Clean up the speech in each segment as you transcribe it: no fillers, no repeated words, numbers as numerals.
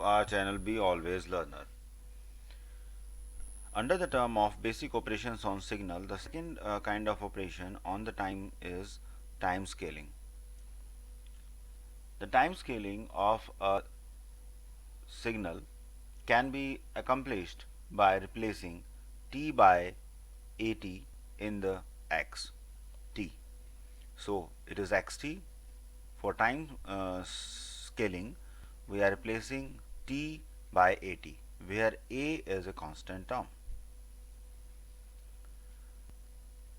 our channel Be Always Learner. Under the term of basic operations on signal, the second kind of operation on the time is time scaling. The time scaling of a signal can be accomplished by replacing t by at in the x t. So it is xt. For time scaling, we are replacing t by at, where a is a constant term.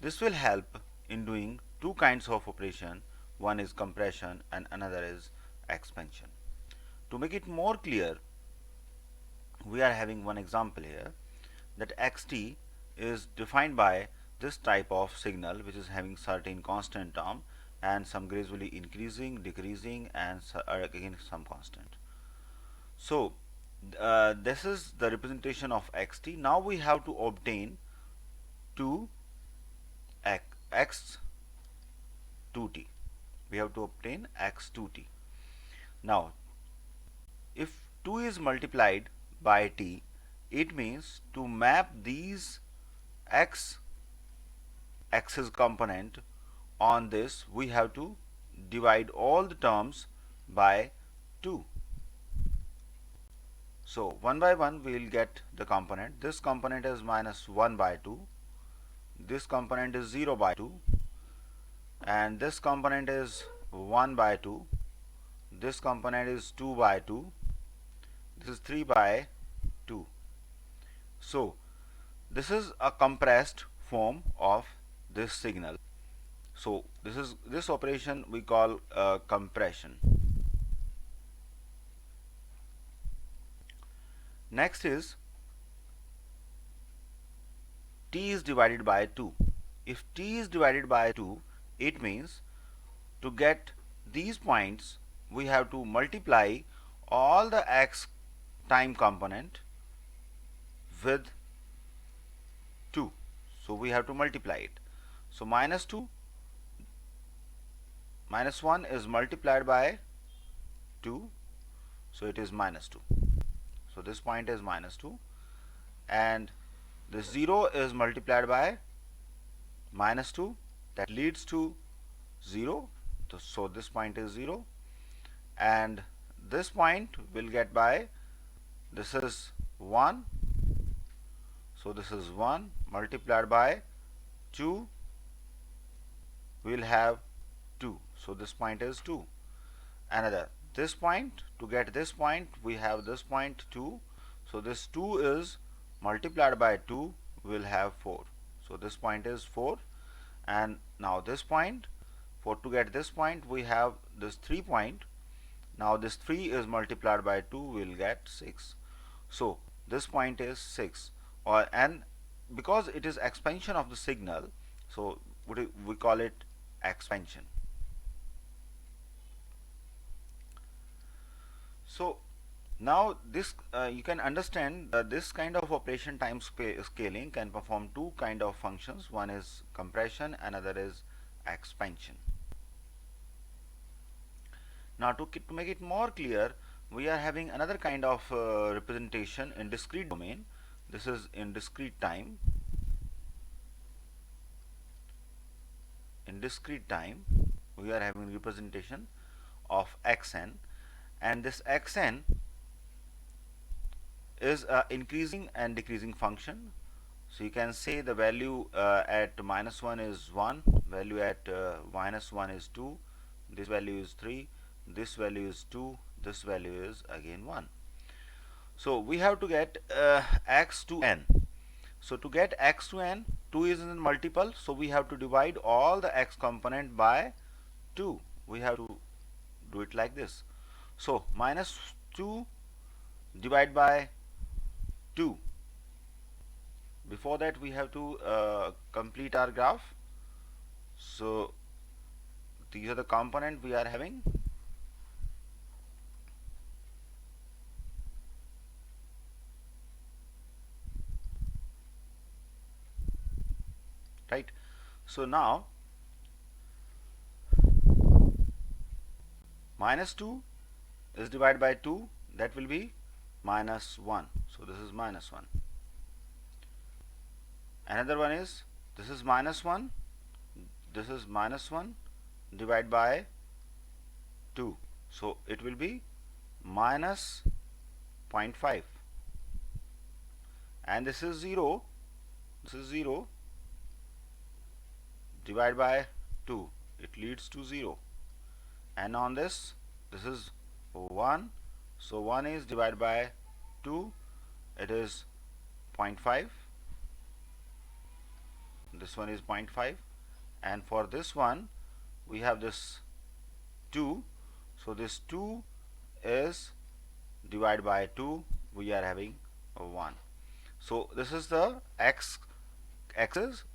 This will help in doing two kinds of operation. One is compression and another is expansion. To make it more clear, we are having one example here, that xt is defined by this type of signal, which is having certain constant term and some gradually increasing, decreasing, and again some constant. So this is the representation of xt. Now we have to obtain 2 x 2t. We have to obtain x 2t. Now if 2 is multiplied by t, it means to map these axis component on this, we have to divide all the terms by 2. So one by one we will get the component. This component is minus 1 by 2, this component is 0 by 2, and this component is 1 by 2, this component is 2 by 2, this is 3 by 2. So this is a compressed form of this signal. So this operation we call compression. Next is t is divided by 2. If t is divided by 2, it means to get these points we have to multiply all the x time component with 2. So we have to multiply it. So minus 1 is multiplied by 2, so it is minus 2. So this point is minus 2, and this 0 is multiplied by minus 2, that leads to 0. So this point is 0, and this point will get by, this is 1, so this is 1 multiplied by 2, we will have 2. So this point is 2. Another, this point, to get this point we have this point 2, so this 2 is multiplied by 2, we will have 4. So this point is 4, and now this point, to get this point we have this 3 point. Now this 3 is multiplied by 2, we will get 6. So this point is 6, and because it is expansion of the signal, so we call it expansion. So now this you can understand that this kind of operation time scaling can perform two kind of functions. One is compression, another is expansion. Now to make it more clear, we are having another kind of representation in discrete domain. This is in discrete time. In discrete time we are having representation of xn, and this xn is a increasing and decreasing function. So you can say the value at minus 1 is 1, value at minus 1 is 2, this value is 3, this value is 2, this value is again 1. So we have to get x to n. So to get x to n, 2 is in multiple, so we have to divide all the x component by 2. We have to do it like this. So minus 2 divided by 2. Before that we have to complete our graph. So these are the component we are having. Right. So now minus 2 is divided by 2, that will be minus 1. So this is minus 1. Another one is, this is minus 1, this is minus 1 divided by 2. So it will be minus 0.5. And this is 0, this is 0 divided by 2. It leads to 0. And on this is 1. So 1 is divided by 2. It is 0.5. This one is 0.5. And for this one, we have this 2. So this 2 is divided by 2. We are having a 1. So this is the axis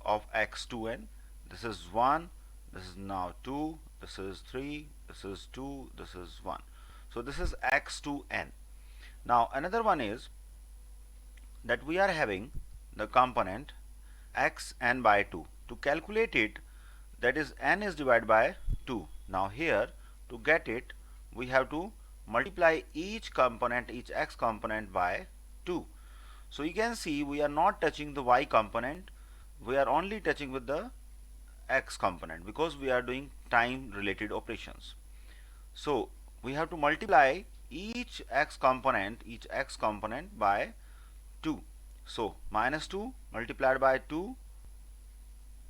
of x2n. This is 1. This is now 2. This is 3. This is 2. This is 1. So this is x2n. Now another one is that we are having the component xn by 2. To calculate it, that is n is divided by 2. Now here, to get it, we have to multiply each component, each x component by 2. So you can see we are not touching the y component, we are only touching with the x component because we are doing time related operations. So we have to multiply each x component by 2. So minus 2 multiplied by 2,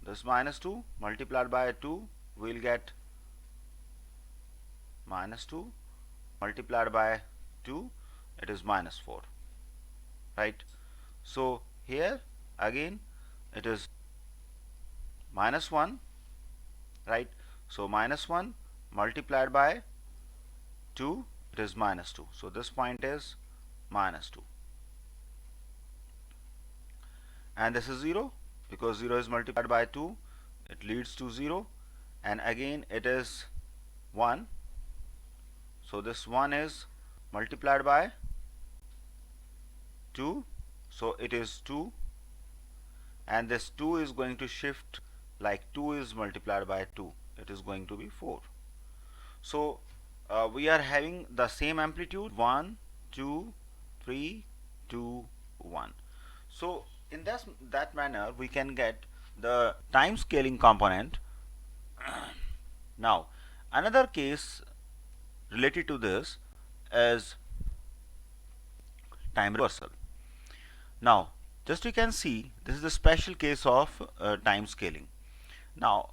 this minus 2 multiplied by 2, we will get minus 2 multiplied by 2, it is minus 4, right? So here again it is minus 1, right? So minus 1 multiplied by 2, it is minus 2. So this point is minus 2. And this is 0 because 0 is multiplied by 2, it leads to 0. And again it is 1. So this 1 is multiplied by 2, so it is 2. And this 2 is going to shift, like 2 is multiplied by 2, it is going to be 4. So we are having the same amplitude, 1, 2, 3, 2, 1. So in that manner we can get the time scaling component. Now another case related to this is time reversal. Now just you can see this is the special case of time scaling. Now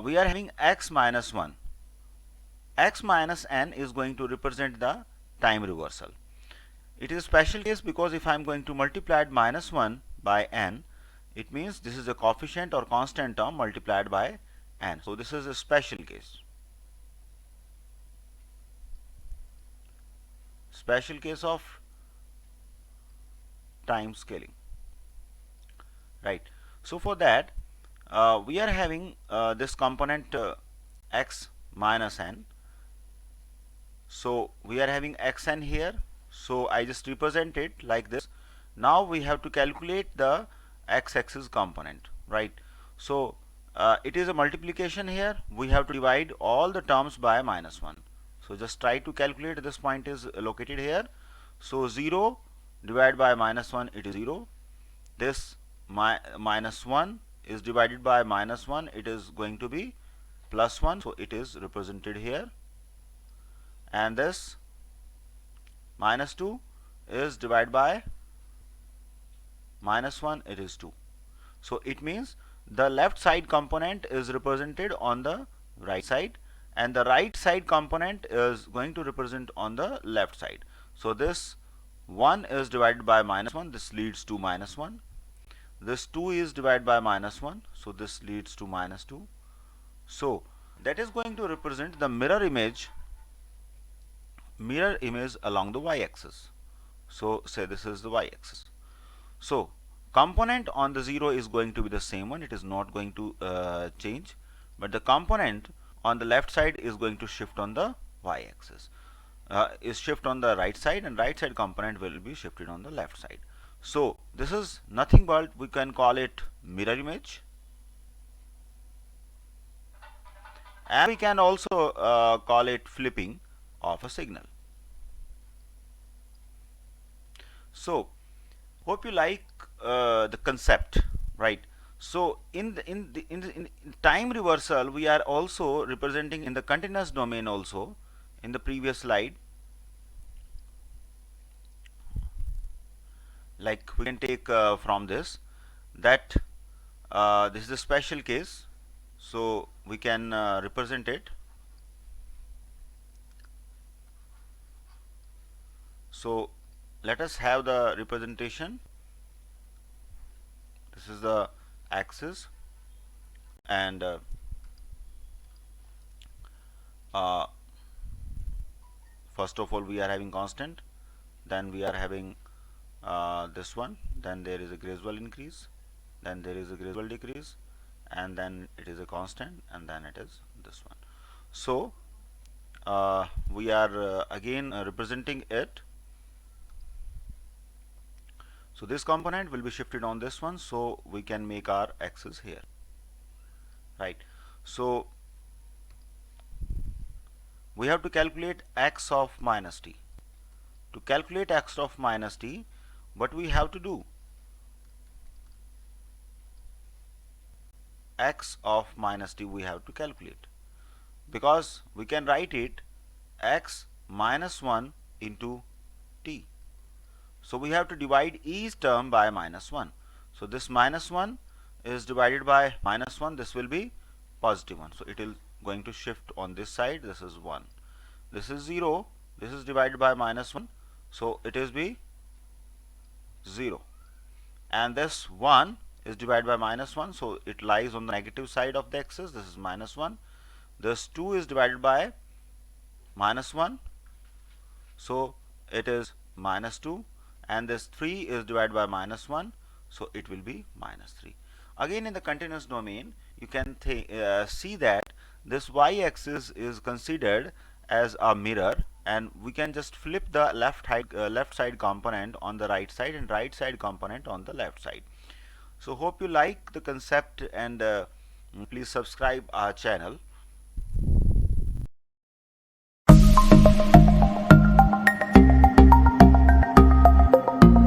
we are having x minus 1. X minus n is going to represent the time reversal. It is a special case because if I am going to multiply minus 1 by n, it means this is a coefficient or constant term multiplied by n. So this is a special case. Special case of time scaling, right? So for that we are having this component x minus n. So we are having xn here, so I just represent it like this. Now we have to calculate the x-axis component, right? So it is a multiplication here, we have to divide all the terms by minus 1. So just try to calculate, this point is located here. So 0 divided by minus 1, it is 0. This minus 1 is divided by minus 1, it is going to be plus 1, so it is represented here. And this minus 2 is divided by minus 1, it is 2. So it means the left side component is represented on the right side and the right side component is going to represent on the left side. So this 1 is divided by minus 1, this leads to minus 1. This 2 is divided by minus 1, so this leads to minus 2. So that is going to represent the mirror image along the y-axis. So say this is the y-axis. So component on the 0 is going to be the same one, it is not going to change, but the component on the left side is going to shift on the y-axis, is shift on the right side, and right side component will be shifted on the left side. So this is nothing but we can call it mirror image, and we can also call it flipping of a signal. So hope you like the concept, right? So in time reversal, we are also representing in the continuous domain also. In the previous slide, like we can take from this that this is a special case, so we can represent it. So let us have the representation. This is the axis, and uh, first of all we are having constant, then we are having this one, then there is a gradual increase, then there is a gradual decrease, and then it is a constant, and then it is this one. So we are again representing it. So this component will be shifted on this one, so we can make our axis here, right? So we have to calculate x of minus t. To calculate x of minus t, what we have to do? X of minus t we have to calculate, because we can write it x minus 1 into t. So we have to divide each term by minus 1. So this minus 1 is divided by minus 1, this will be positive 1. So it is going to shift on this side, this is 1. This is 0, this is divided by minus 1, so it is be 0. And this 1 is divided by minus 1, so it lies on the negative side of the axis, this is minus 1. This 2 is divided by minus 1, so it is minus 2, and this 3 is divided by minus 1, so it will be minus 3. Again, in the continuous domain, you can see that this y-axis is considered as a mirror, and we can just flip the left side component on the right side and right side component on the left side. So hope you like the concept, and please subscribe our channel.